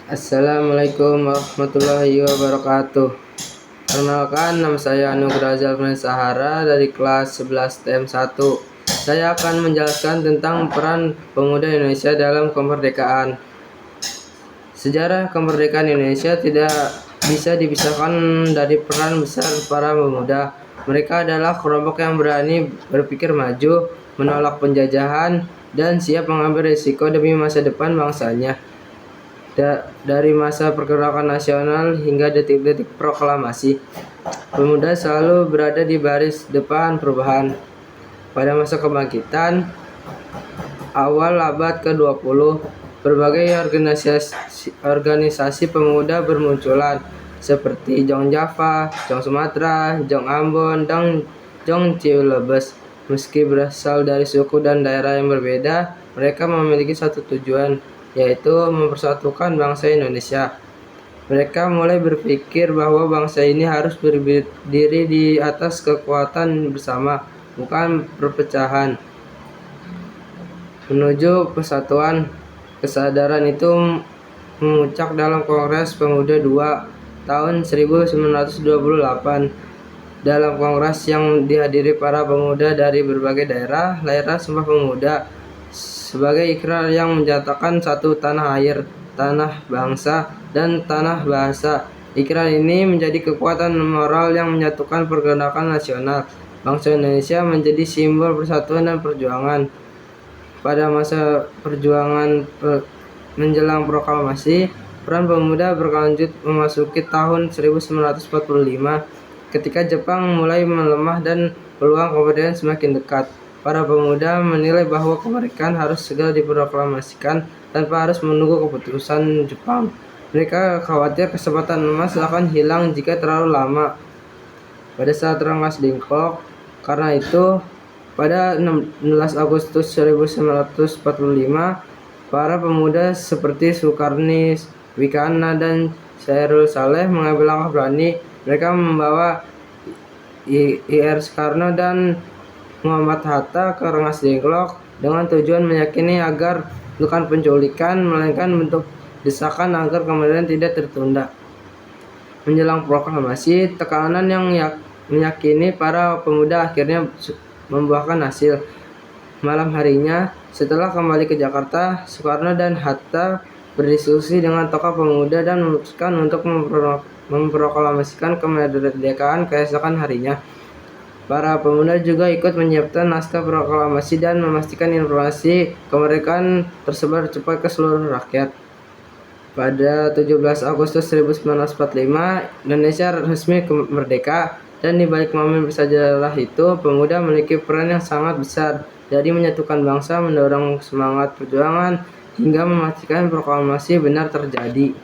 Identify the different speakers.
Speaker 1: Assalamualaikum warahmatullahi wabarakatuh. Perkenalkan, nama saya Anugrah Zalman Sahara dari kelas 11 TM1. Saya akan menjelaskan tentang peran pemuda Indonesia dalam kemerdekaan. Sejarah kemerdekaan Indonesia tidak bisa dipisahkan dari peran besar para pemuda. Mereka adalah kelompok yang berani berpikir maju, menolak penjajahan, dan siap mengambil risiko demi masa depan bangsanya. Dari masa pergerakan nasional hingga detik-detik proklamasi, pemuda selalu berada di baris depan perubahan. Pada masa kebangkitan awal abad ke-20, berbagai organisasi pemuda bermunculan seperti Jong Java, Jong Sumatera, Jong Ambon, dan Jong Ciulebes. Meski berasal dari suku dan daerah yang berbeda, mereka memiliki satu tujuan, yaitu mempersatukan bangsa Indonesia. Mereka mulai berpikir bahwa bangsa ini harus berdiri di atas kekuatan bersama, bukan perpecahan. Menuju persatuan, kesadaran itu memuncak dalam Kongres Pemuda II tahun 1928. Dalam kongres yang dihadiri para pemuda dari berbagai daerah, lahirlah Sumpah Pemuda sebagai ikrar yang menyatakan satu tanah air, tanah bangsa, dan tanah bahasa. Ikrar ini menjadi kekuatan moral yang menyatukan pergerakan nasional. Bangsa Indonesia menjadi simbol persatuan dan perjuangan. Pada masa perjuangan menjelang proklamasi, peran pemuda berlanjut memasuki tahun 1945. Ketika Jepang mulai melemah dan peluang kemerdekaan semakin dekat, para pemuda menilai bahwa kemerdekaan harus segera diproklamasikan tanpa harus menunggu keputusan Jepang. Mereka khawatir kesempatan emas akan hilang jika terlalu lama. Pada saat Rengas Dengklok, karena itu, pada 16 Agustus 1945, para pemuda seperti Sukarni, Wikana, dan Sairul Saleh mengambil langkah berani. Mereka membawa Ir Soekarno dan Muhammad Hatta ke Rengas Dengklok dengan tujuan meyakini agar bukan penculikan, melainkan bentuk desakan agar kemerdekaan tidak tertunda. Menjelang proklamasi, tekanan yang meyakini para pemuda akhirnya membuahkan hasil. Malam harinya, setelah kembali ke Jakarta, Soekarno dan Hatta berdiskusi dengan tokoh pemuda dan memutuskan untuk memproklamasikan kemerdekaan keesokan harinya. Para pemuda juga ikut menyiapkan naskah proklamasi dan memastikan informasi kemerdekaan tersebar cepat ke seluruh rakyat. Pada 17 Agustus 1945, Indonesia resmi merdeka, dan di balik momen bersejarah itu, pemuda memiliki peran yang sangat besar, dari menyatukan bangsa, mendorong semangat perjuangan, hingga memastikan proklamasi benar terjadi.